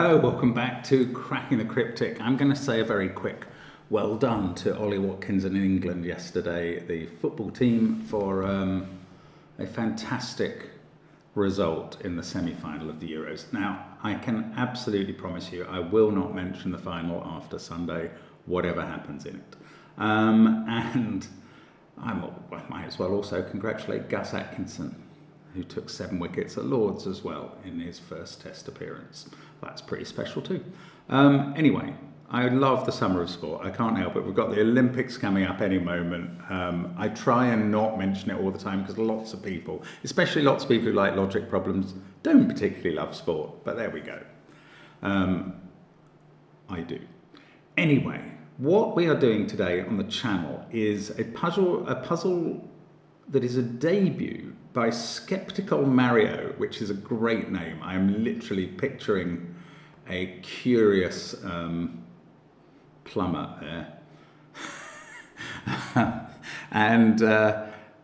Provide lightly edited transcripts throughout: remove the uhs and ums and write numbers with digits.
Hello, welcome back to Cracking the Cryptic. I'm going to say a very quick well done to Ollie Watkins in England yesterday, the football team, for a fantastic result in the semi-final of the Euros. Now, I can absolutely promise you I will not mention the final after Sunday, whatever happens in it. And I might as well also congratulate Gus Atkinson, who took 7 wickets at Lord's as well in his first Test appearance. That's pretty special too. Anyway, I love the summer of sport. I can't help it. We've got the Olympics coming up any moment. I try and not mention it all the time because lots of people, especially lots of people who like logic problems, don't particularly love sport. But there we go. I do. Anyway, what we are doing today on the channel is a puzzle that is a debut by Skeptical Mario, which is a great name. I am literally picturing a curious plumber there. And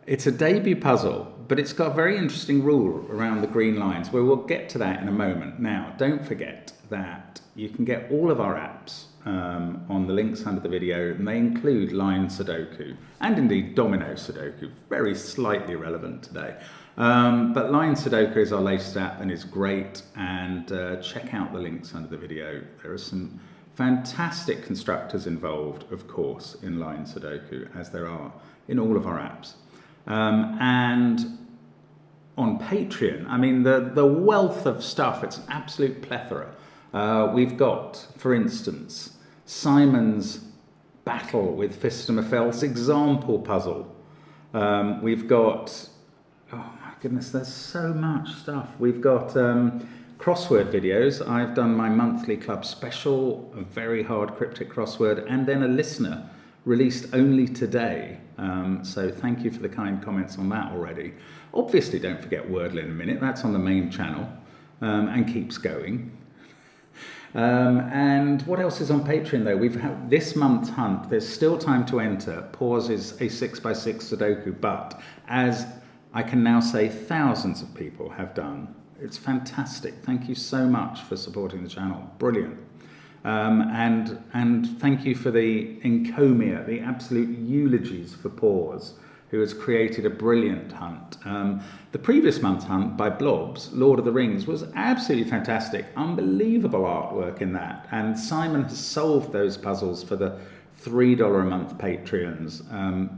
it's a debut puzzle, but it's got a very interesting rule around the green lines. We will get to that in a moment. Now, don't forget that you can get all of our apps on the links under the video, and they include line Sudoku and indeed Domino Sudoku, very slightly relevant today. But line Sudoku is our latest app and is great, and check out the links under the video. There are some fantastic constructors involved, of course, in line Sudoku, as there are in all of our apps. And on Patreon, I mean, the wealth of stuff, it's an absolute plethora. We've got, for instance, Simon's battle with Fistomefel's example puzzle. We've got, oh my goodness, there's so much stuff. We've got crossword videos. I've done my monthly club special, a very hard cryptic crossword, and then a listener released only today. So thank you for the kind comments on that already. Obviously, don't forget Wordle in a minute. That's on the main channel and keeps going. And what else is on Patreon though? We've had this month's hunt. There's still time to enter. Pause is a 6x6 Sudoku, but as I can now say, thousands of people have done. It's fantastic. Thank you so much for supporting the channel. Brilliant. And thank you for the encomia, the absolute eulogies for Pause, who has created a brilliant hunt. The previous month's hunt by Blobs, Lord of the Rings, was absolutely fantastic. Unbelievable artwork in that. And Simon has solved those puzzles for the $3 a month Patreons.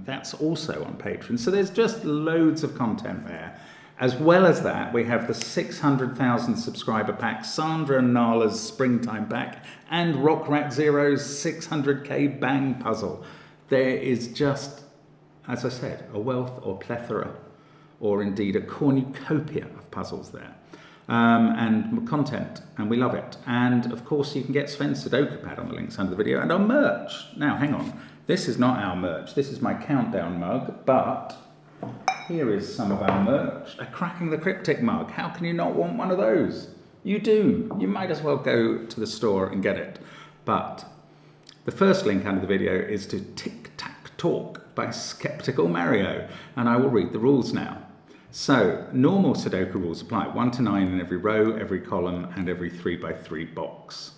That's also on Patreon. So there's just loads of content there. As well as that, we have the 600,000 subscriber pack, Sandra and Nala's Springtime pack, and Rock Rat Zero's 600k Bang puzzle. There is just, as I said, a wealth or plethora, or indeed a cornucopia of puzzles there, and content, and we love it. And of course, you can get Sven's SUDOKU pad on the links under the video, and our merch. Now, hang on, this is not our merch. This is my countdown mug, but here is some of our merch. A Cracking the Cryptic mug. How can you not want one of those? You do. You might as well go to the store and get it. But the first link under the video is to Tic Tac Talk by Skeptical Mario, and I will read the rules now. So, normal Sudoku rules apply. 1 to 9 in every row, every column, and every 3x3 box.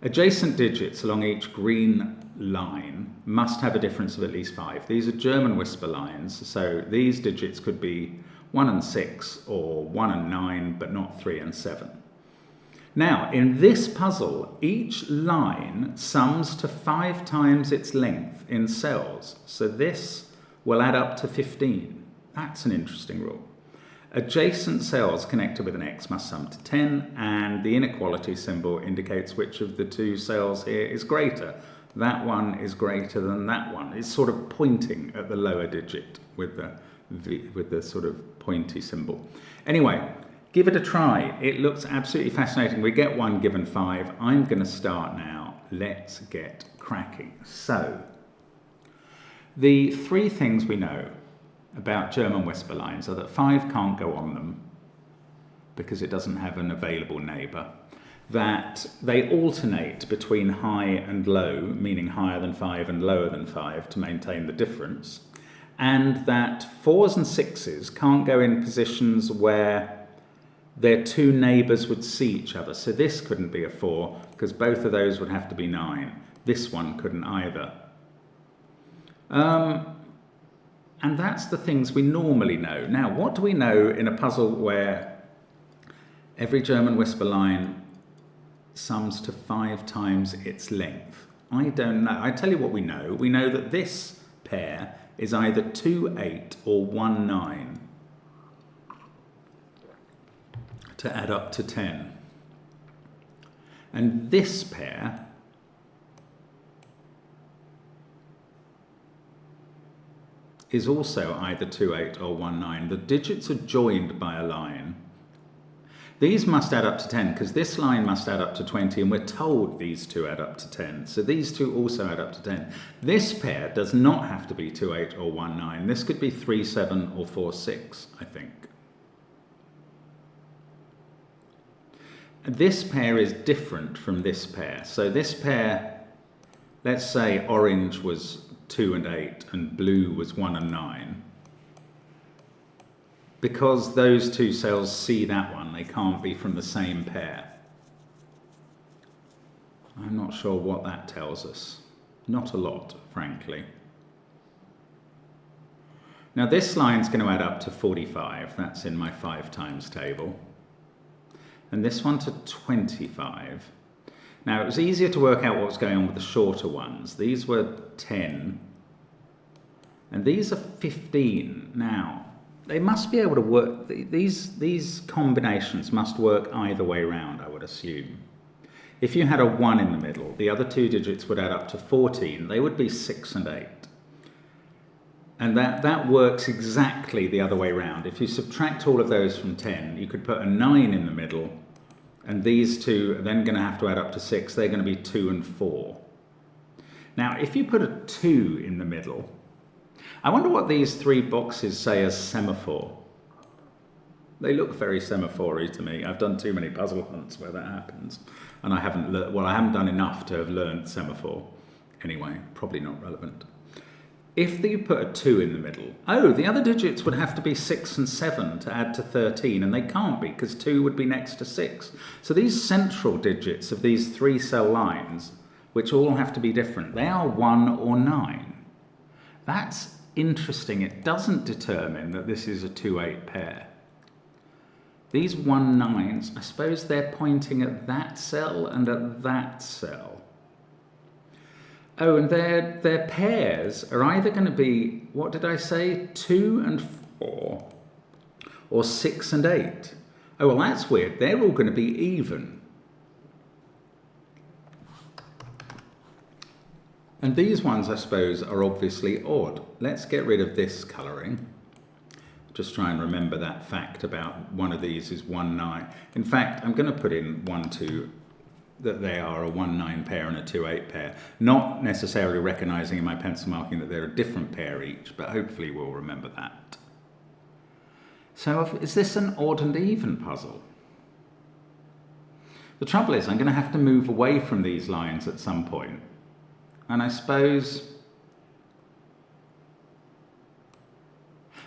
Adjacent digits along each green line must have a difference of at least 5. These are German whisper lines, so these digits could be 1 and 6, or 1 and 9, but not 3 and 7. Now, in this puzzle, each line sums to 5 times its length in cells, so this will add up to 15. That's an interesting rule. Adjacent cells connected with an X must sum to 10, and the inequality symbol indicates which of the two cells here is greater. That one is greater than that one. It's sort of pointing at the lower digit with the sort of pointy symbol. Anyway, give it a try. It looks absolutely fascinating. We get 1 given 5. I'm going to start now. Let's get cracking. So, the 3 things we know about German whisper lines are that 5 can't go on them because it doesn't have an available neighbour, that they alternate between high and low, meaning higher than 5 and lower than 5 to maintain the difference, and that 4s and 6s can't go in positions where their two neighbours would see each other. So this couldn't be a 4 because both of those would have to be 9. This one couldn't either. And that's the things we normally know. Now, what do we know in a puzzle where every German whisper line sums to 5 times its length? I don't know. I tell you what we know. We know that this pair is either 2, 8 or 1, 9 to add up to 10. And this pair is also either 2, 8 or 1, 9. The digits are joined by a line. These must add up to 10 because this line must add up to 20 and we're told these two add up to 10. So these two also add up to 10. This pair does not have to be 2, 8 or 1, 9. This could be 3, 7 or 4, 6, I think. This pair is different from this pair. So this pair, let's say orange was 2 and 8 and blue was 1 and 9. Because those two cells see that one, they can't be from the same pair. I'm not sure what that tells us. Not a lot, frankly. Now this line's going to add up to 45. That's in my 5 times table. And this one to 25. Now it was easier to work out what was going on with the shorter ones. These were 10. And these are 15. Now, they must be able to work, these combinations must work either way round, I would assume. If you had a 1 in the middle, the other two digits would add up to 14. They would be 6 and 8. And that works exactly the other way round. If you subtract all of those from 10, you could put a 9 in the middle, and these two are then going to have to add up to 6. They're going to be 2 and 4. Now, if you put a 2 in the middle, I wonder what these 3 boxes say as semaphore. They look very semaphore-y to me. I've done too many puzzle hunts where that happens. And I haven't learned, well, I haven't done enough to have learned semaphore. Anyway, probably not relevant. If you put a 2 in the middle, oh, the other digits would have to be 6 and 7 to add to 13, and they can't be because 2 would be next to 6. So these central digits of these 3 cell lines, which all have to be different, they are 1 or 9. That's interesting. It doesn't determine that this is a 2-8 pair. These 1 9s, I suppose they're pointing at that cell and at that cell. Oh, and their pairs are either going to be, what did I say, 2 and 4 or 6 and 8. Oh, well, that's weird. They're all going to be even. And these ones, I suppose, are obviously odd. Let's get rid of this colouring. Just try and remember that fact about one of these is 1 9. In fact, I'm going to put in 1 2 that they are a 1 9 pair and a 2 8 pair. Not necessarily recognising in my pencil marking that they're a different pair each, but hopefully we'll remember that. So is this an odd and even puzzle? The trouble is I'm going to have to move away from these lines at some point. And I suppose,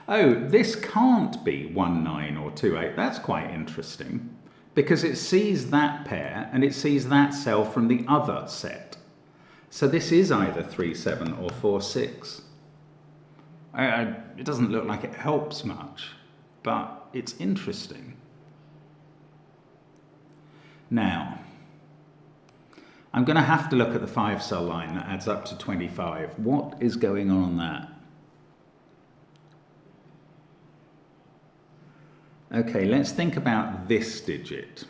oh, this can't be 1 9 or 2 8. That's quite interesting because it sees that pair and it sees that cell from the other set. So this is either 3 7 or 4 6. It doesn't look like it helps much, but it's interesting. Now, I'm going to have to look at the 5 cell line that adds up to 25. What is going on that? Okay, let's think about this digit.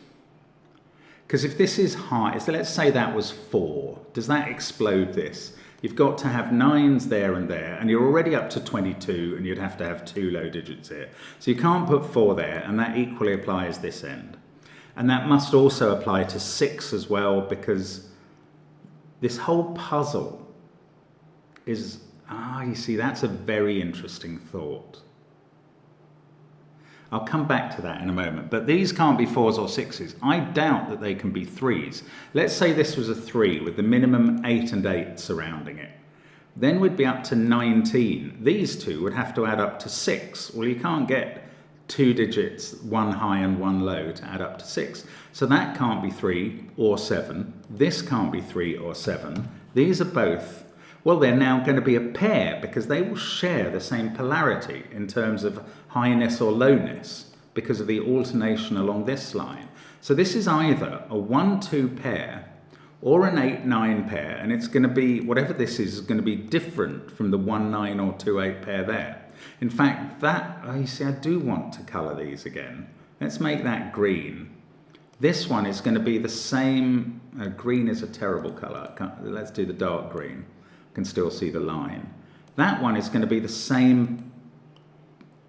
Because if this is high, so let's say that was 4. Does that explode this? You've got to have 9s there, and you're already up to 22, and you'd have to have 2 low digits here. So you can't put 4 there, and that equally applies this end. And that must also apply to 6 as well, because this whole puzzle is, you see, that's a very interesting thought. I'll come back to that in a moment, but these can't be 4s or 6s. I doubt that they can be 3s. Let's say this was a 3 with the minimum 8 and 8 surrounding it. Then we'd be up to 19. These two would have to add up to 6. Well, you can't get 2 digits, 1 high and 1 low, to add up to 6. So that can't be 3 or 7. This can't be 3 or 7. These are both, well, they're now going to be a pair because they will share the same polarity in terms of highness or lowness because of the alternation along this line. So this is either a 1-2 pair or an 8-9 pair, and it's going to be, whatever this is going to be different from the 1-9 or 2-8 pair there. In fact, that, you see, I do want to colour these again. Let's make that green. This one is going to be the same, green is a terrible colour. Let's do the dark green. I can still see the line. That one is going to be the same,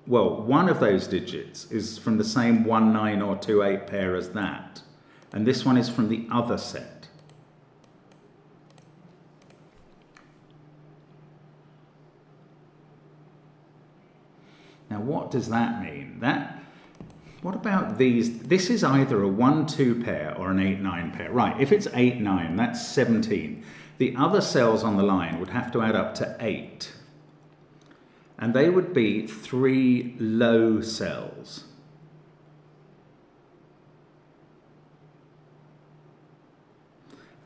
well, one of those digits is from the same 1-9 or 2-8 pair as that. And this one is from the other set. Now, what does that mean? What about these? This is either a 1-2 pair or an 8-9 pair. Right, if it's 8-9, that's 17. The other cells on the line would have to add up to 8. And they would be 3 low cells.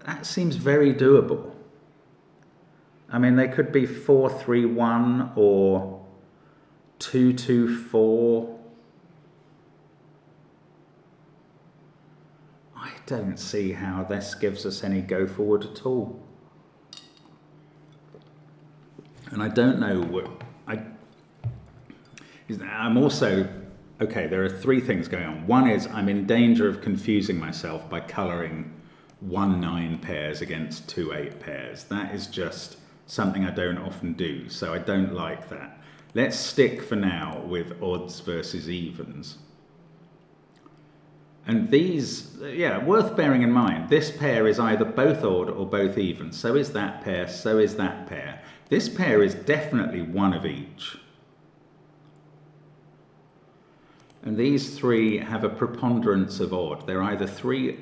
That seems very doable. I mean, they could be 4-3-1 or 2-2-4. I don't see how this gives us any go forward at all. And I don't know what I'm also, okay, there are 3 things going on. One is I'm in danger of confusing myself by colouring 1-9 pairs against 2-8 pairs. That is just something I don't often do, so I don't like that. Let's stick for now with odds versus evens. And these, yeah, worth bearing in mind, this pair is either both odd or both even. So is that pair, so is that pair. This pair is definitely one of each. And these 3 have a preponderance of odd. They're either 3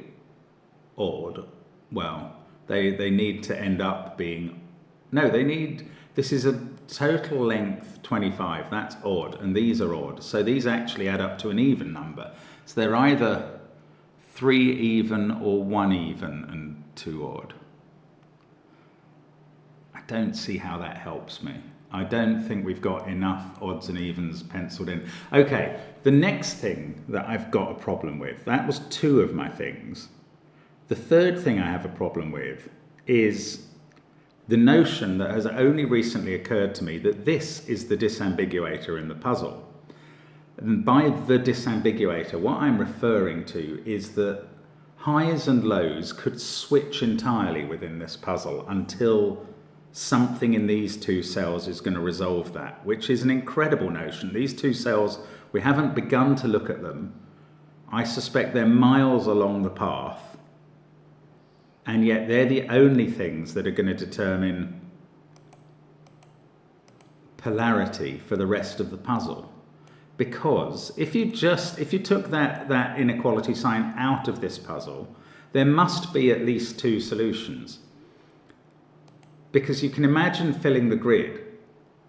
odd, well, they need to end up being, no, they need, this is a total length 25, that's odd, and these are odd. So these actually add up to an even number. So they're either 3 even or 1 even and 2 odd. I don't see how that helps me. I don't think we've got enough odds and evens penciled in. Okay, the next thing that I've got a problem with, that was 2 of my things. The third thing I have a problem with is the notion that has only recently occurred to me that this is the disambiguator in the puzzle. And by the disambiguator, what I'm referring to is that highs and lows could switch entirely within this puzzle until something in these 2 cells is going to resolve that, which is an incredible notion. These 2 cells, we haven't begun to look at them. I suspect they're miles along the path, and yet they're the only things that are going to determine polarity for the rest of the puzzle. Because if you took that inequality sign out of this puzzle, there must be at least 2 solutions. Because you can imagine filling the grid,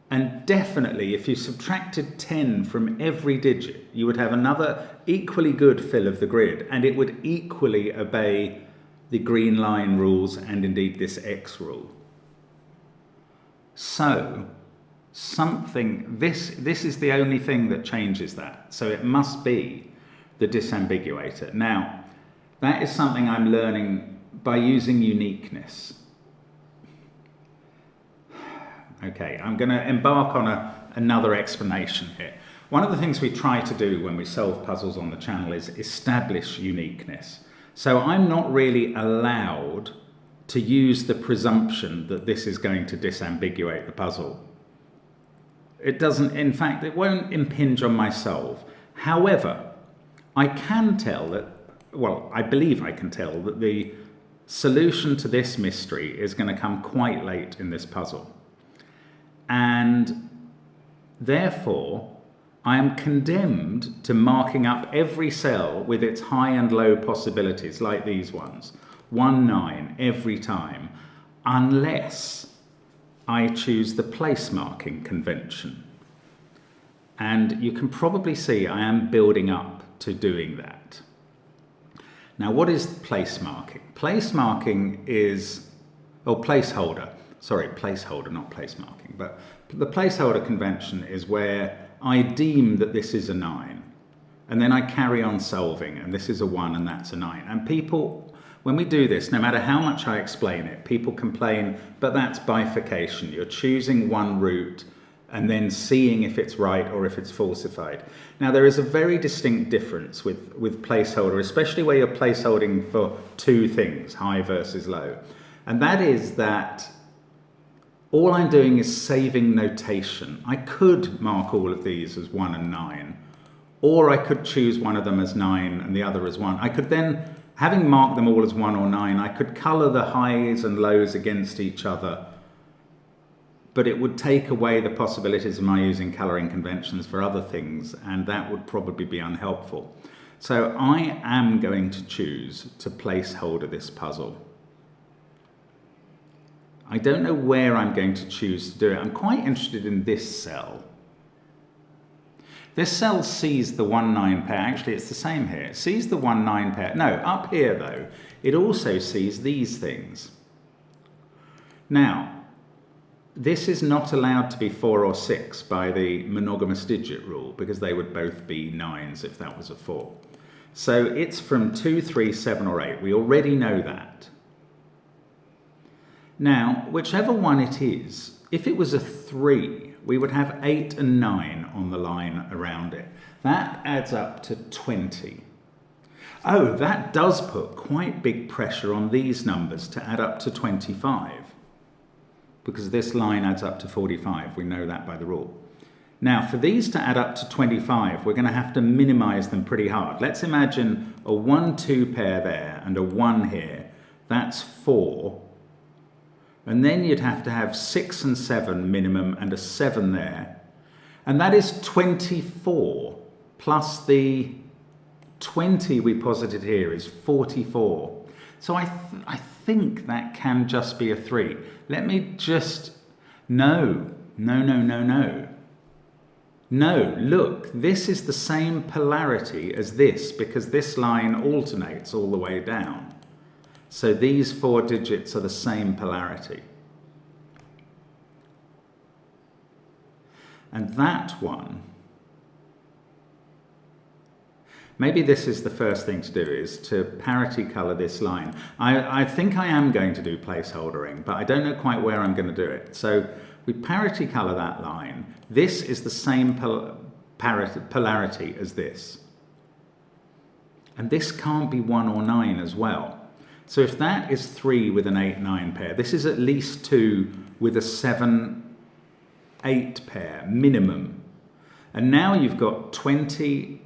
and definitely if you subtracted 10 from every digit, you would have another equally good fill of the grid, and it would equally obey the green line rules and indeed this X rule. So this is the only thing that changes that. So it must be the disambiguator. Now, that is something I'm learning by using uniqueness. Okay, I'm going to embark on another explanation here. One of the things we try to do when we solve puzzles on the channel is establish uniqueness. So I'm not really allowed to use the presumption that this is going to disambiguate the puzzle. It doesn't, in fact, it won't impinge on my solve. However, I can tell that, well, I believe I can tell that the solution to this mystery is going to come quite late in this puzzle. And therefore, I am condemned to marking up every cell with its high and low possibilities, like these ones, 1, 9 every time, unless I choose the place marking convention. And you can probably see I am building up to doing that. Now, what is place marking? Place marking is, or placeholder, sorry, placeholder, not place marking, but the placeholder convention is where I deem that this is a 9, and then I carry on solving, and this is a 1 and that's a 9. And people, when we do this, no matter how much I explain it, people complain, but that's bifurcation. You're choosing one route and then seeing if it's right or if it's falsified. Now, there is a very distinct difference with placeholder, especially where you're placeholding for two things, high versus low. And that is that all I'm doing is saving notation. I could mark all of these as 1 and 9, or I could choose one of them as 9 and the other as 1. I could then, having marked them all as 1 or 9, I could colour the highs and lows against each other, but it would take away the possibilities of my using colouring conventions for other things, and that would probably be unhelpful. So I am going to choose to placeholder this puzzle. I don't know where I'm going to choose to do it. I'm quite interested in this cell. This cell sees the 1-9 pair. Actually, it's the same here. It sees the 1-9 pair. No, up here though, it also sees these things. Now, this is not allowed to be 4 or 6 by the monogamous digit rule, because they would both be 9s if that was a 4. So it's from 2, 3, 7 or 8. We already know that. Now, whichever one it is, if it was a 3, we would have 8 and 9 on the line around it. That adds up to 20. Oh, that does put quite big pressure on these numbers to add up to 25. Because this line adds up to 45. We know that by the rule. Now, for these to add up to 25, we're going to have to minimize them pretty hard. Let's imagine a 1-2 pair there and a 1 here. That's 4. And then you'd have to have 6 and 7 minimum and a 7 there. And that is 24 plus the 20 we posited here is 44. So I think that can just be a 3. Let me just, no, look, this is the same polarity as this, because this line alternates all the way down. So these 4 digits are the same polarity. And that one, maybe this is the first thing to do, is to parity colour this line. I think I am going to do placeholdering, but I don't know quite where I'm going to do it. So we parity colour that line. This is the same polarity as this. And this can't be 1 or 9 as well. So if that is 3 with an 8-9 pair, this is at least 2 with a 7-8 pair minimum. And now you've got 20,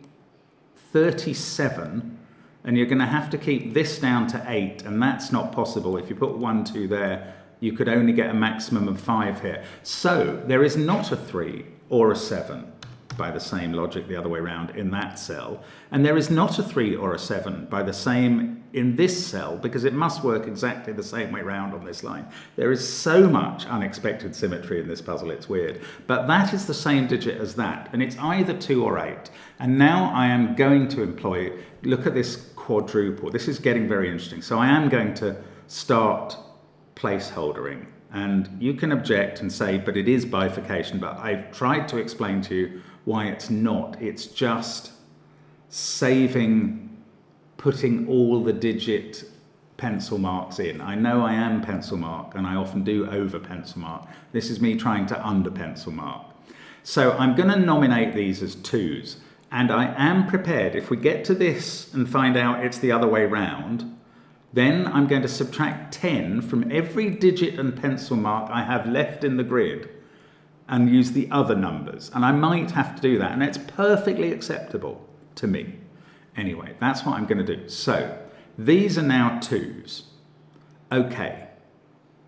37, and you're going to have to keep this down to 8, and that's not possible. If you put 1, 2 there, you could only get a maximum of 5 here. So there is not a 3 or a 7, by the same logic the other way around in that cell, and there is not a 3 or a 7 by the same in this cell, because it must work exactly the same way round on this line. There is so much unexpected symmetry in this puzzle, it's weird. But that is the same digit as that, and it's either 2 or 8. And now I am going to employ, look at this quadruple. This is getting very interesting. So I am going to start placeholdering. And you can object and say, but it is bifurcation. But I've tried to explain to you why it's not. It's just saving, putting all the digit pencil marks in. I know I am pencil mark, and I often do over pencil mark. This is me trying to under pencil mark. So I'm going to nominate these as 2s. And I am prepared, if we get to this and find out it's the other way round, then I'm going to subtract 10 from every digit and pencil mark I have left in the grid and use the other numbers. And I might have to do that, and it's perfectly acceptable to me. Anyway, that's what I'm going to do. So these are now 2s. Okay.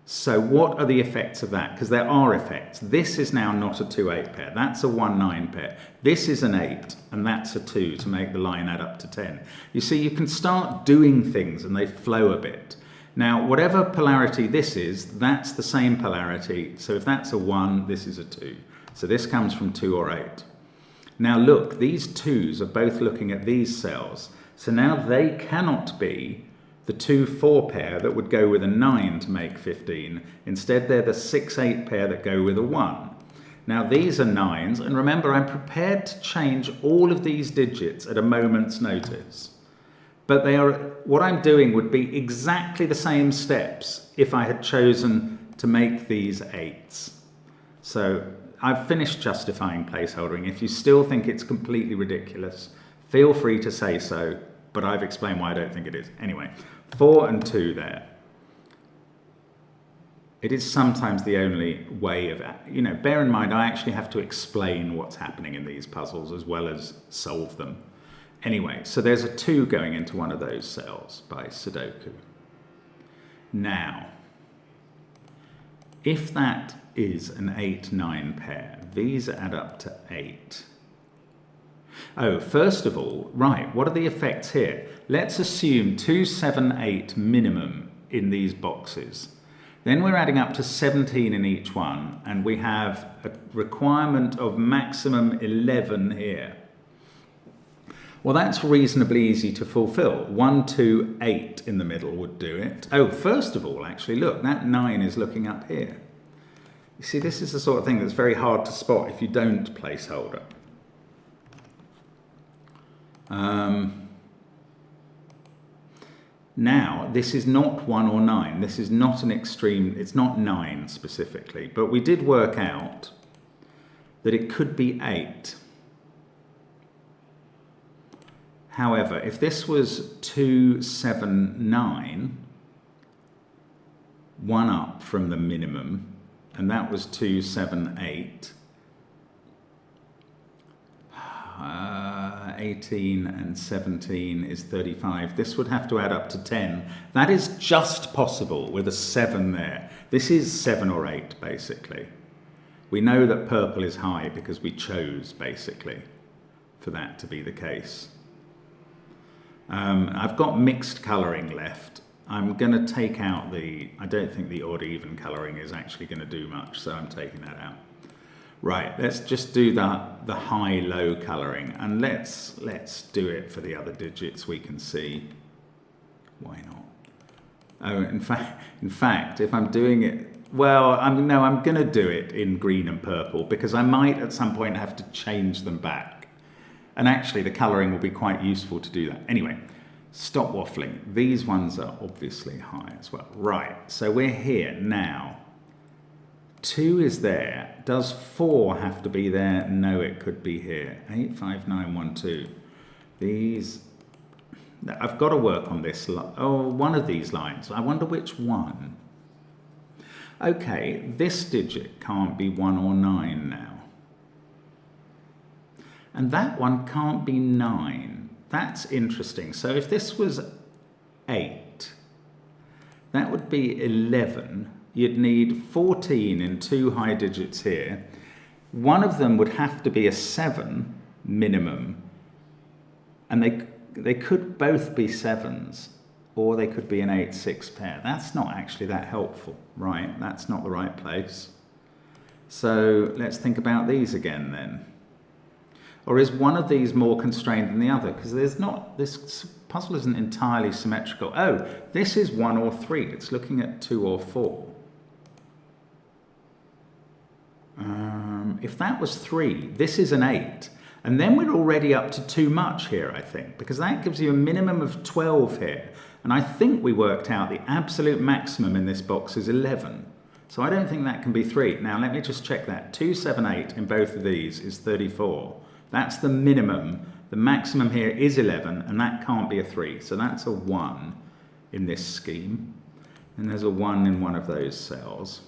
So what are the effects of that? Because there are effects. This is now not a 2-8 pair. That's a 1-9 pair. This is an 8, and that's a 2 to make the line add up to 10. You see, you can start doing things and they flow a bit. Now, whatever polarity this is, that's the same polarity. So if that's a 1, this is a 2. So this comes from 2 or 8. Now look, these 2s are both looking at these cells. So now they cannot be the 2-4 pair that would go with a 9 to make 15. Instead, they're the 6-8 pair that go with a 1. Now these are 9s, and remember, I'm prepared to change all of these digits at a moment's notice. But they are, what I'm doing would be exactly the same steps if I had chosen to make these 8s. So I've finished justifying placeholdering. If you still think it's completely ridiculous, feel free to say so, but I've explained why I don't think it is. Anyway, 4 and 2 there. It is sometimes the only way of, bear in mind, I actually have to explain what's happening in these puzzles as well as solve them. Anyway, so there's a 2 going into one of those cells by Sudoku. Now, if that is an 8-9 pair, these add up to 8. Oh, first of all, right, what are the effects here? Let's assume 2, 7, 8 minimum in these boxes. Then we're adding up to 17 in each one, and we have a requirement of maximum 11 here. Well, that's reasonably easy to fulfill. 1, 2, 8 in the middle would do it. Oh, first of all, actually, look, that 9 is looking up here. You see, this is the sort of thing that's very hard to spot if you don't placeholder. Now, this is not 1 or 9. This is not an extreme, it's not 9 specifically, but we did work out that it could be 8. However, if this was 2, 7, 9, 1 up from the minimum, and that was 2, 7, 8, 18 and 17 is 35. This would have to add up to 10. That is just possible with a 7 there. This is 7 or 8, basically. We know that purple is high because we chose, basically, for that to be the case. I've got mixed colouring left. I'm going to take out I don't think the odd-even colouring is actually going to do much, so I'm taking that out. Right, let's just do the high-low colouring, and let's do it for the other digits we can see. Why not? Oh, in fact, if I'm doing it, well, I'm going to do it in green and purple because I might at some point have to change them back. And actually, the colouring will be quite useful to do that. Anyway, stop waffling. These ones are obviously high as well. Right, so we're here now. 2 is there. Does 4 have to be there? No, it could be here. 8, 5, 9, 1, 2. These, I've got to work on this. Oh, one of these lines. I wonder which one. Okay, this digit can't be 1 or 9 now. And that one can't be 9. That's interesting. So if this was 8, that would be 11. You'd need 14 in 2 high digits here. One of them would have to be a 7 minimum. And they could both be 7s, or they could be an 8-6 pair. That's not actually that helpful, right? That's not the right place. So let's think about these again then. Or is one of these more constrained than the other? Because this puzzle isn't entirely symmetrical. Oh, this is 1 or 3. It's looking at 2 or 4. If that was 3, this is an 8. And then we're already up to too much here, I think, because that gives you a minimum of 12 here. And I think we worked out the absolute maximum in this box is 11. So I don't think that can be 3. Now, let me just check that. 2, 7, 8 in both of these is 34. That's the minimum. The maximum here is 11, and that can't be a 3. So that's a 1 in this scheme. And there's a 1 in one of those cells.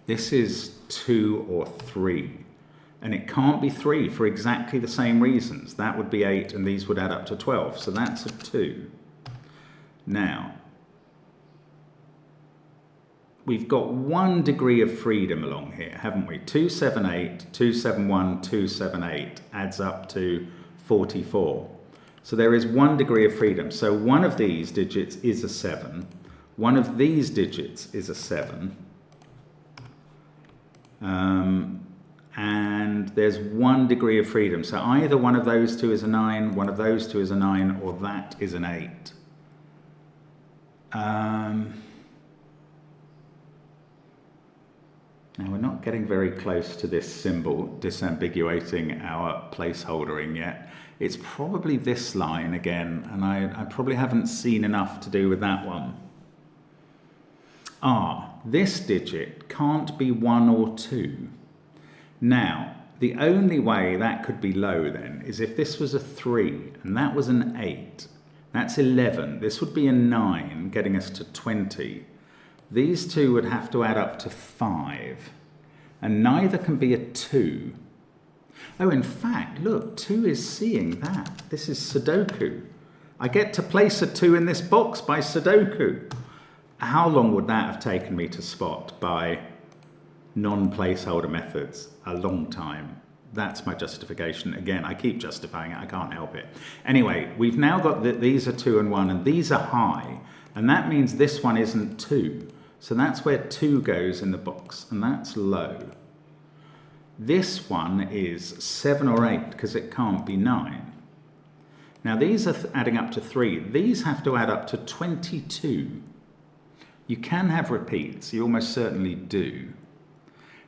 This is 2 or 3. And it can't be 3 for exactly the same reasons. That would be 8, and these would add up to 12. So that's a 2. Now, we've got 1 degree of freedom along here, haven't we? 2, 7, 8, 2, 7, 1, 2, 7, 8 adds up to 44. So there is 1 degree of freedom. So one of these digits is a 7. One of these digits is a 7. and there's 1 degree of freedom. So either one of those two is a 9, one of those two is a 9, or that is an 8. Now we're not getting very close to this symbol disambiguating our placeholdering yet. It's probably this line again, and I probably haven't seen enough to do with that one. This digit can't be 1 or 2. Now, the only way that could be low then is if this was a 3 and that was an 8. That's 11. This would be a 9, getting us to 20. These two would have to add up to 5, and neither can be a 2. Oh, in fact, look, 2 is seeing that. This is Sudoku. I get to place a 2 in this box by Sudoku. How long would that have taken me to spot by non-placeholder methods? A long time. That's my justification. Again, I keep justifying it, I can't help it. Anyway, we've now got that these are 2 and 1, and these are high, and that means this one isn't 2. So that's where 2 goes in the box, and that's low. This one is 7 or 8, because it can't be 9. Now these are adding up to 3. These have to add up to 22. You can have repeats, you almost certainly do.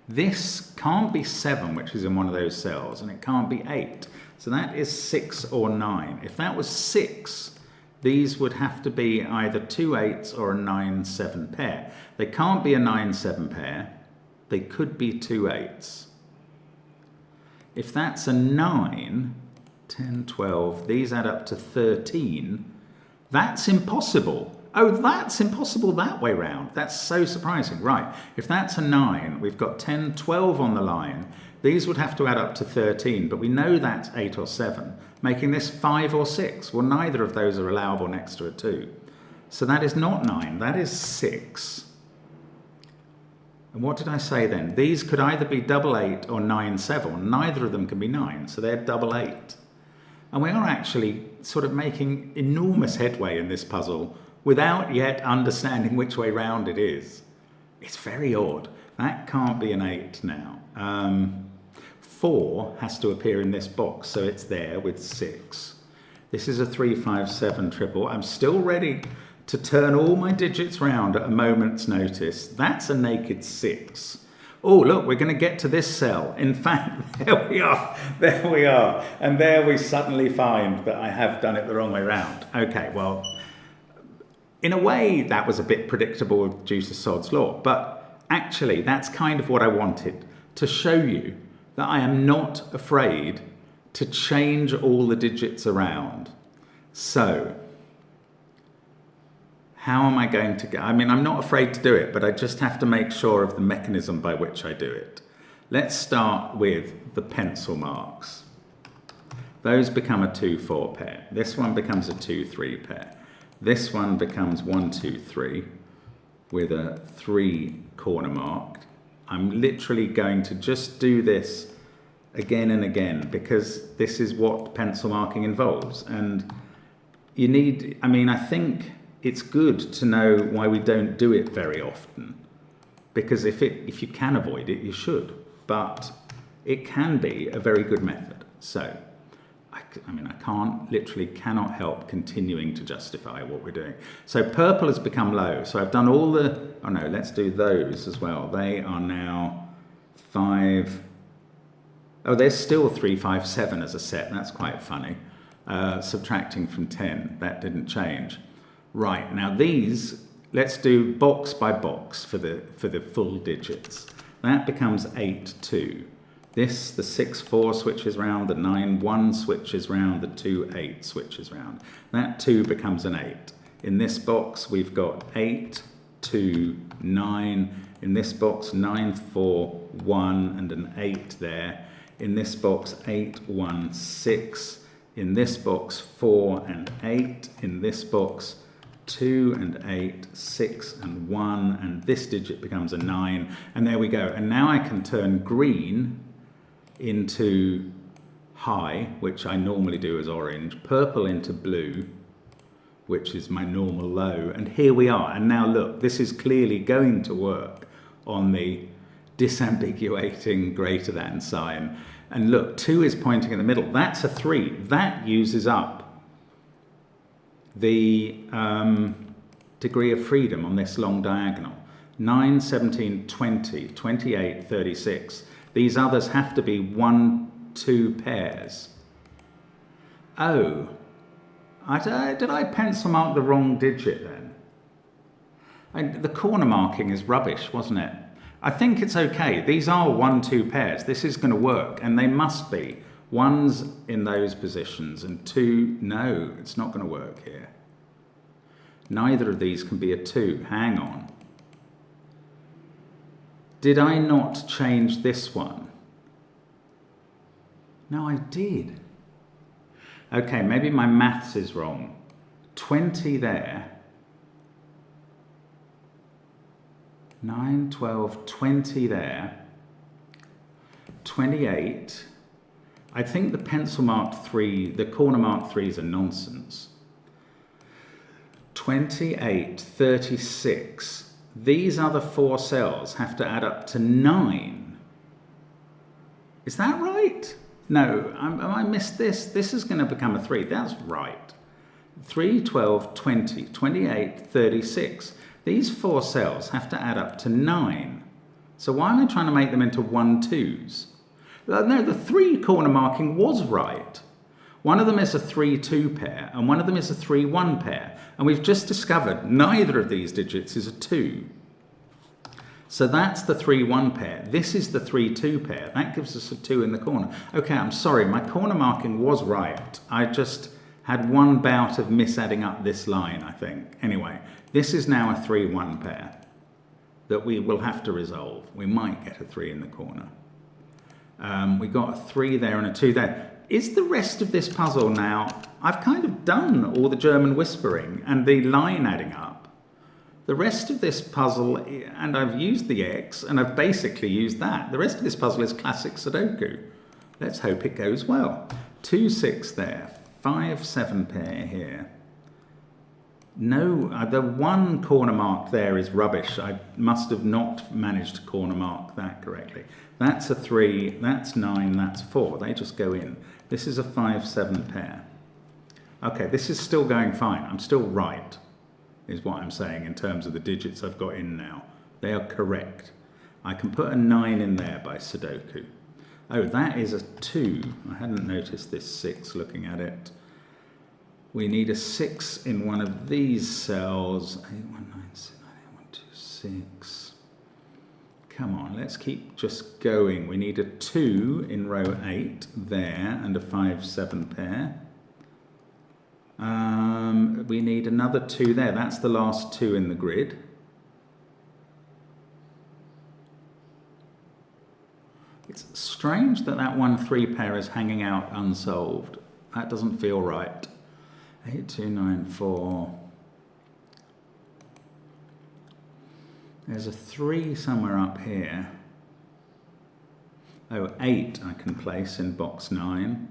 This can't be 7, which is in one of those cells, and it can't be 8. So that is 6 or 9. If that was 6, these would have to be either 2 8s or a 9 7 pair. They can't be a 9 7 pair. They could be 2 8s. If that's a 9, 10, 12, these add up to 13. That's impossible. Oh, that's impossible that way round. That's so surprising. Right, if that's a 9, we've got 10, 12 on the line. These would have to add up to 13, but we know that's 8 or 7, making this 5 or 6. Well, neither of those are allowable next to a 2. So that is not 9, that is 6. And what did I say then? These could either be double 8 or 9 7. Neither of them can be 9, so they're double 8. And we are actually sort of making enormous headway in this puzzle without yet understanding which way round it is. It's very odd. That can't be an 8 now. 4 has to appear in this box, so it's there with 6. This is a 3 5 7 triple. I'm still ready to turn all my digits round at a moment's notice. That's a naked 6. Oh, look, we're going to get to this cell. In fact, there we are. And there we suddenly find that I have done it the wrong way round. Okay, well, in a way, that was a bit predictable due to Sod's law, but actually, that's kind of what I wanted, to show you that I am not afraid to change all the digits around. So, how am I going to go? I mean, I'm not afraid to do it, but I just have to make sure of the mechanism by which I do it. Let's start with the pencil marks. Those become a 2 4 pair. This one becomes a 2 3 pair. This one becomes 1 2 3 with a 3 corner marked. I'm literally going to just do this again and again because this is what pencil marking involves. And you need, I mean, I think it's good to know why we don't do it very often, because if you can avoid it, you should, but it can be a very good method. So, I mean, I literally cannot help continuing to justify what we're doing. So purple has become low. So I've done all the, oh no, let's do those as well. They are now 5, oh, there's still 3 5 7 as a set. That's quite funny. Subtracting from 10, that didn't change. Right, now these, let's do box by box for the full digits. That becomes 8 2. This, the 6 4 switches round, the 9 1 switches round, the 2 8 switches round. That 2 becomes an 8. In this box we've got 8 2 9. In this box 9 4 1 and an 8 there. In this box 8 1 6. In this box 4 and 8. In this box 2 and 8, 6 and 1, and this digit becomes a 9, and there we go. And now I can turn green into high, which I normally do as orange, purple into blue, which is my normal low, and here we are. And now look, this is clearly going to work on the disambiguating greater than sign. And look, 2 is pointing in the middle. That's a 3. That uses up the degree of freedom on this long diagonal. 9, 17, 20, 28, 36. These others have to be 1, 2 pairs. Oh, did I pencil mark the wrong digit then? The corner marking is rubbish, wasn't it? I think it's okay. These are 1, 2 pairs. This is going to work, and they must be. 1's in those positions, and 2, no, it's not going to work here. Neither of these can be a 2. Hang on. Did I not change this one? No, I did. Okay, maybe my maths is wrong. 20 there. 9, 12, 20 there. 28. I think the pencil marked 3, the corner marked 3s are nonsense. 28, 36. These other 4 cells have to add up to 9. Is that right? No, I missed this. This is going to become a 3. That's right. 3, 12, 20, 28, 36. These 4 cells have to add up to 9. So why am I trying to make them into 1, 2s? No, the 3 corner marking was right. One of them is a 3, 2 pair, and one of them is a 3, 1 pair. And we've just discovered neither of these digits is a 2. So that's the 3, 1 pair. This is the 3, 2 pair. That gives us a 2 in the corner. Okay, I'm sorry, my corner marking was right. I just had one bout of misadding up this line, I think. Anyway, this is now a 3, 1 pair that we will have to resolve. We might get a 3 in the corner. We got a 3 there and a 2 there. Is the rest of this puzzle now, I've kind of done all the German whispering and the line adding up. The rest of this puzzle, and I've used the X, and I've basically used that. The rest of this puzzle is classic Sudoku. Let's hope it goes well. 2, 6 there, 5, 7 pair here. No, the 1 corner mark there is rubbish. I must have not managed to corner mark that correctly. That's a 3, that's 9, that's 4. They just go in. This is a 5, 7 pair. Okay, this is still going fine. I'm still right, is what I'm saying in terms of the digits I've got in now. They are correct. I can put a 9 in there by Sudoku. Oh, that is a 2. I hadn't noticed this 6 looking at it. We need a 6 in one of these cells. 8, 1, 9, 6, 9, 8, 1, 2, 6. Come on, let's keep just going. We need a 2 in row 8 there and a 5, 7 pair. We need another 2 there. That's the last 2 in the grid. It's strange that that 1, 3 pair is hanging out unsolved. That doesn't feel right. 8, 2, 9, 4. There's a 3 somewhere up here. Oh, 8 I can place in box 9.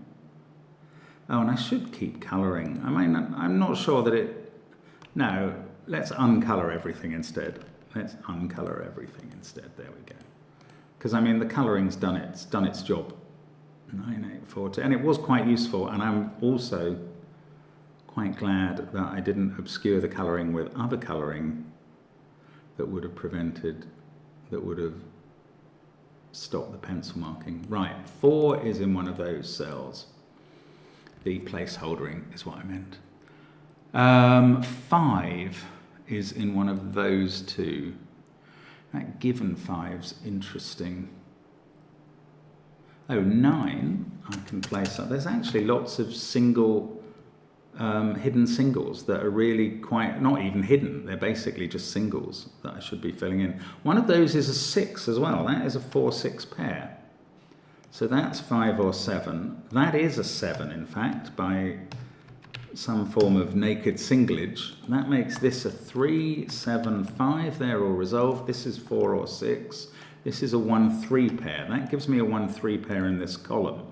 Oh, and I should keep colouring. I mean, I'm not sure that it... No, let's uncolour everything instead. Let's uncolour everything instead. There we go. Because, I mean, the colouring's done its job. 9, 8, 4, 2. And it was quite useful, and I'm also quite glad that I didn't obscure the colouring with other colouring that would have prevented, that would have stopped the pencil marking. Right, 4 is in one of those cells. The placeholdering is what I meant. 5 is in one of those 2. That given 5's interesting. Oh, 9 I can place up. There's actually lots of single, hidden singles that are really quite, not even hidden, they're basically just singles that I should be filling in. One of those is a 6 as well. That is a 4, 6 pair. So that's 5 or 7. That is a 7, in fact, by some form of naked singlage. That makes this a 3, 7, 5. They're all resolved. This is 4 or 6. This is a 1, 3 pair. That gives me a 1, 3 pair in this column.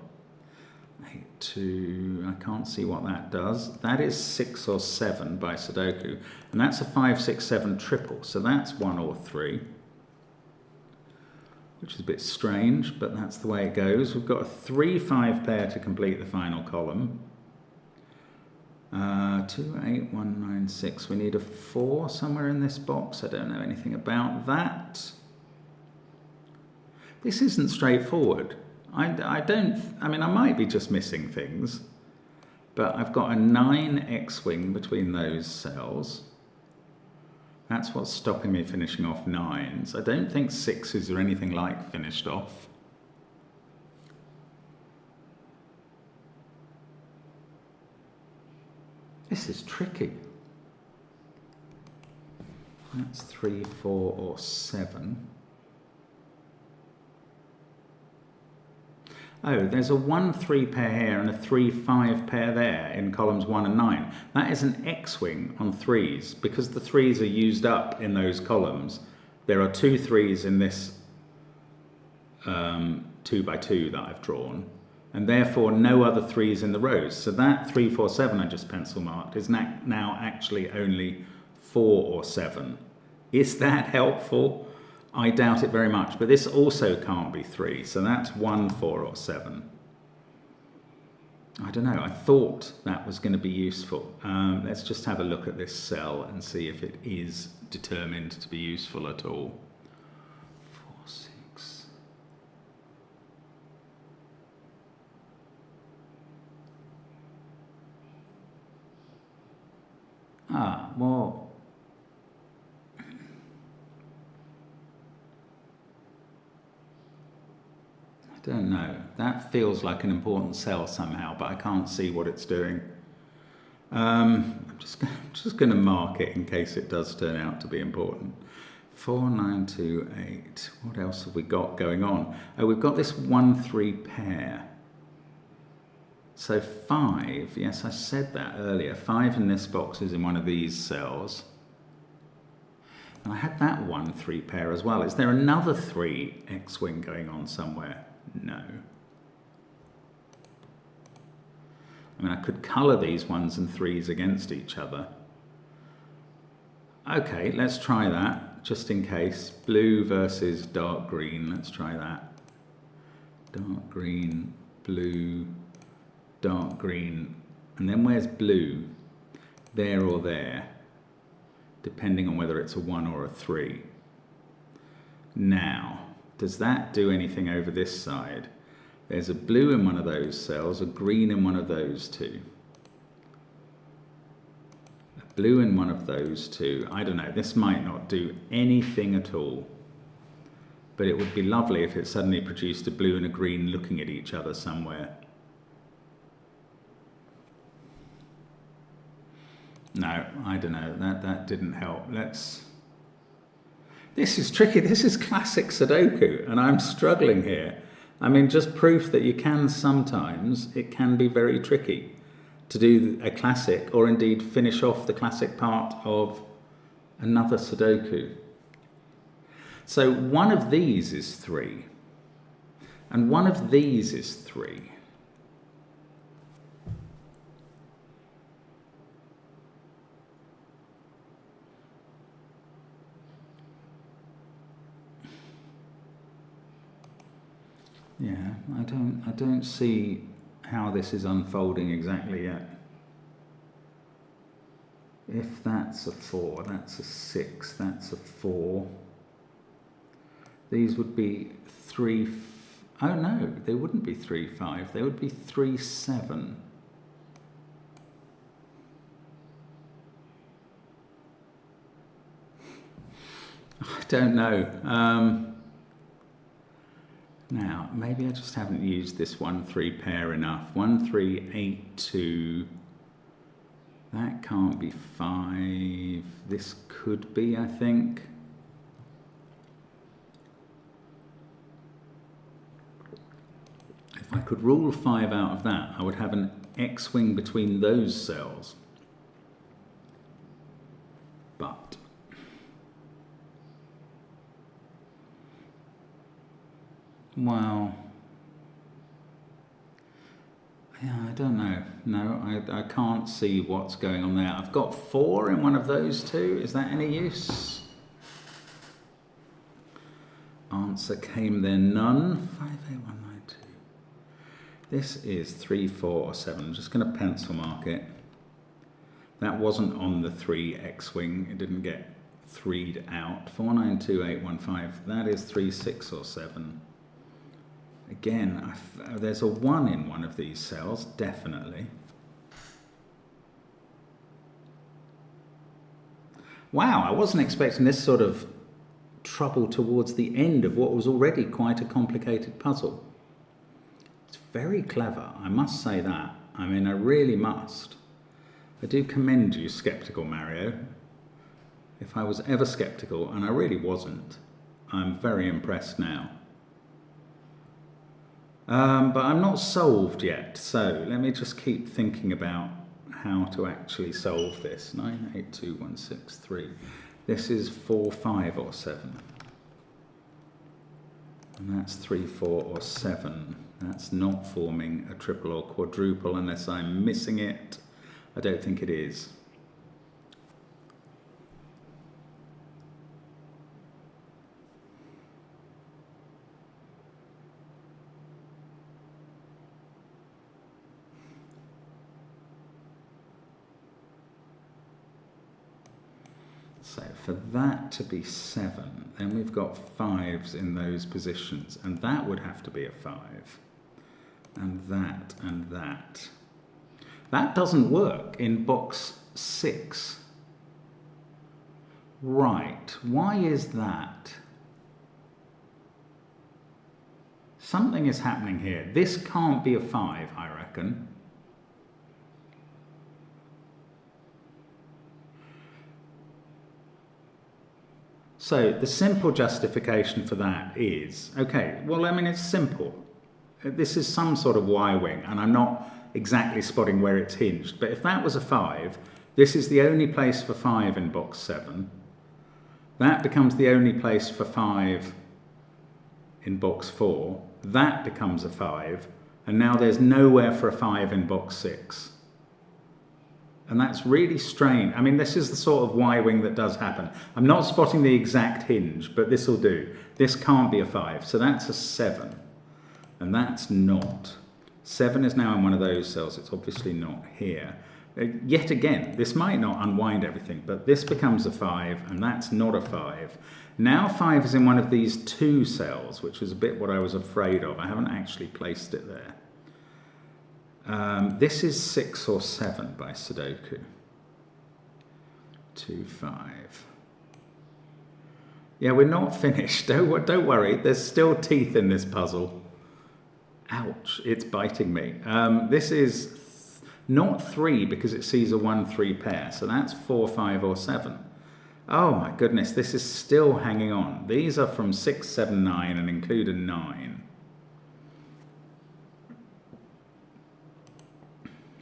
8, 2, I can't see what that does. That is 6 or 7 by Sudoku. And that's a 5, 6, 7 triple. So that's 1 or 3. which is a bit strange, but that's the way it goes. We've got a 3-5 pair to complete the final column. 2, 8, 1, 9, 6. We need a 4 somewhere in this box. I don't know anything about that. This isn't straightforward. I mean, I might be just missing things, but I've got a 9 X-wing between those cells. That's what's stopping me finishing off 9s. I don't think 6s are anything like finished off. This is tricky. That's 3, 4, or 7. Oh, there's a 1-3 pair here and a 3-5 pair there in columns 1 and 9. That is an X-wing on 3s. Because the 3s are used up in those columns, there are 2 3s in this 2x2 that I've drawn, and therefore no other 3s in the rows. So that 3, 4, 7 I just pencil marked is now actually only 4 or 7. Is that helpful? I doubt it very much, but this also can't be 3, so that's 1, 4, or 7. I don't know, I thought that was going to be useful. Let's just have a look at this cell and see if it is determined to be useful at all. 4, 6. Well, don't know. That feels like an important cell somehow, but I can't see what it's doing. I'm just going to mark it in case it does turn out to be important. 4, 9, 2, 8. What else have we got going on? Oh, we've got this 1-3 pair. So 5, yes, I said that earlier. 5 in this box is in one of these cells. And I had that 1-3 pair as well. Is there another 3 X-wing going on somewhere? No. I mean, I could colour these 1s and 3s against each other. Okay, let's try that, just in case. Blue versus dark green, let's try that. Dark green, blue, dark green. And then where's blue? There or there, depending on whether it's a 1 or a 3. Now, does that do anything over this side? There's a blue in one of those cells, a green in one of those two. A blue in one of those two. I don't know, this might not do anything at all. But it would be lovely if it suddenly produced a blue and a green looking at each other somewhere. No, I don't know, that didn't help. This is tricky. This is classic Sudoku, and I'm struggling here. I mean, just proof that you can sometimes, it can be very tricky to do a classic, or indeed finish off the classic part of another Sudoku. So one of these is 3, and one of these is 3. Yeah, I don't see how this is unfolding exactly yet. If that's a 4, that's a 6, that's a 4. These would be 3. Oh no, they wouldn't be 3, 5. They would be 3, 7. I don't know. Now, maybe I just haven't used this 1-3 pair enough. 1, 3, 8, 2. That can't be 5. This could be, I think. If I could rule 5 out of that, I would have an X-wing between those cells. But well, yeah, I don't know. No, I can't see what's going on there. I've got 4 in one of those two. Is that any use? answer came there, none. 58192. This is 3, 4, or 7. I'm just going to pencil mark it. That wasn't on the 3 X-wing. It didn't get 3'd out. 492815. That is 3, 6, or 7. Again, there's a 1 in one of these cells, definitely. Wow, I wasn't expecting this sort of trouble towards the end of what was already quite a complicated puzzle. It's very clever, I must say that. I mean, I really must. I do commend you, Skeptical Mario. If I was ever skeptical, and I really wasn't, I'm very impressed now. But I'm not solved yet, so let me just keep thinking about how to actually solve this. 982163. This is 4, 5, or 7. And that's 3, 4, or 7. That's not forming a triple or quadruple unless I'm missing it. I don't think it is. So for that to be 7, then we've got 5s in those positions, and that would have to be a 5. And that, and that. That doesn't work in box 6. Right, why is that? Something is happening here. This can't be a 5, I reckon. So the simple justification for that is, okay, well, I mean, it's simple. This is some sort of Y-wing, and I'm not exactly spotting where it's hinged, but if that was a 5, this is the only place for 5 in box 7. That becomes the only place for 5 in box 4. That becomes a 5, and now there's nowhere for a 5 in box 6. And that's really strange. I mean, this is the sort of Y-wing that does happen. I'm not spotting the exact hinge, but this will do. This can't be a 5, so that's a 7. And that's not. 7 is now in one of those cells. It's obviously not here. Yet again, this might not unwind everything, but this becomes a 5, and that's not a 5. Now 5 is in one of these 2 cells, which was a bit what I was afraid of. I haven't actually placed it there. This is 6 or 7 by Sudoku. 2, 5. Yeah, we're not finished. Don't worry. There's still teeth in this puzzle. Ouch, it's biting me. This is not 3 because it sees a 1-3 pair. So that's 4, 5, or 7. Oh my goodness, this is still hanging on. These are from 6, 7, 9 and include a 9.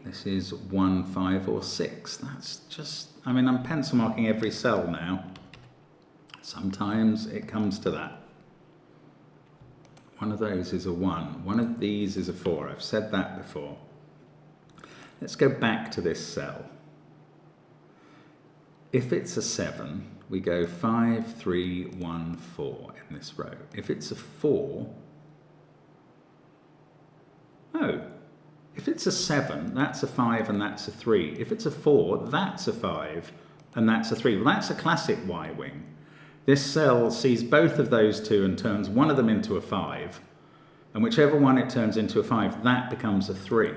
This is 1, 5, or 6. That's just, I mean, I'm pencil marking every cell now. Sometimes it comes to that. One of those is a 1. One of these is a 4. I've said that before. Let's go back to this cell. If it's a 7, we go 5, 3, 1, 4 in this row. If it's a 4, oh. If it's a 7, that's a 5 and that's a 3. If it's a 4, that's a 5 and that's a 3. Well, that's a classic Y-wing. This cell sees both of those 2 and turns one of them into a 5. And whichever one it turns into a 5, that becomes a 3.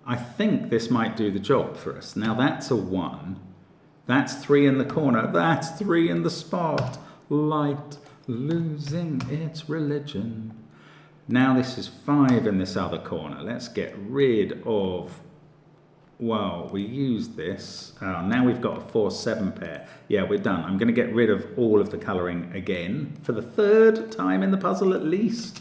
I think this might do the job for us. Now that's a 1. That's 3 in the corner. That's 3 in the spot. Light losing its religion. Now this is 5 in this other corner. Let's get rid of, well, we used this. Now we've got a 4, 7 pair. Yeah, we're done. I'm going to get rid of all of the colouring again for the 3rd time in the puzzle at least.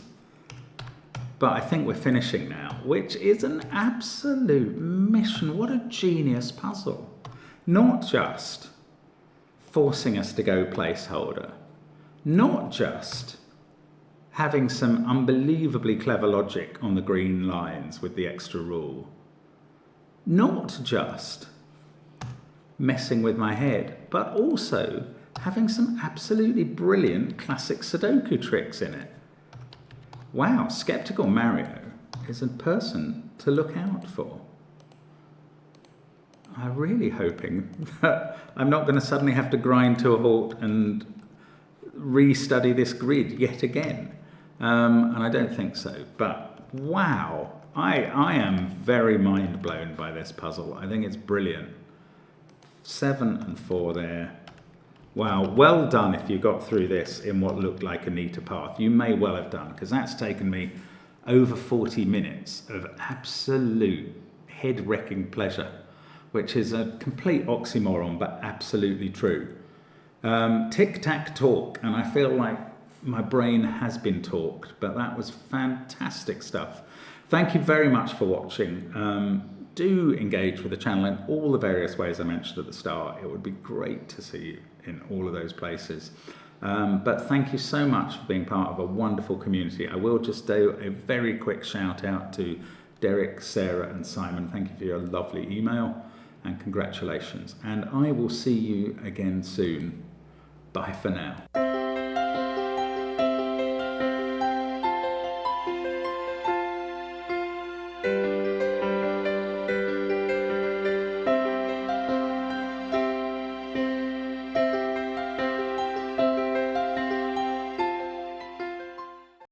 But I think we're finishing now, which is an absolute mission. What a genius puzzle. Not just forcing us to go placeholder. Not just having some unbelievably clever logic on the green lines with the extra rule. Not just messing with my head, but also having some absolutely brilliant classic Sudoku tricks in it. Wow, Skeptical Mario is a person to look out for. I'm really hoping that I'm not going to suddenly have to grind to a halt and restudy this grid yet again. And I don't think so. But wow, I am very mind blown by this puzzle. I think it's brilliant. 7 and 4 there. Wow, well done if you got through this in what looked like a neater path. You may well have done, because that's taken me over 40 minutes of absolute head-wrecking pleasure, which is a complete oxymoron, but absolutely true. Tic-tac-talk, and I feel like my brain has been talked, but that was fantastic stuff. Thank you very much for watching. Do engage with the channel in all the various ways I mentioned at the start. It would be great to see you in all of those places. But thank you so much for being part of a wonderful community. I will just do a very quick shout out to Derek, Sarah and Simon. Thank you for your lovely email and congratulations. And I will see you again soon. Bye for now.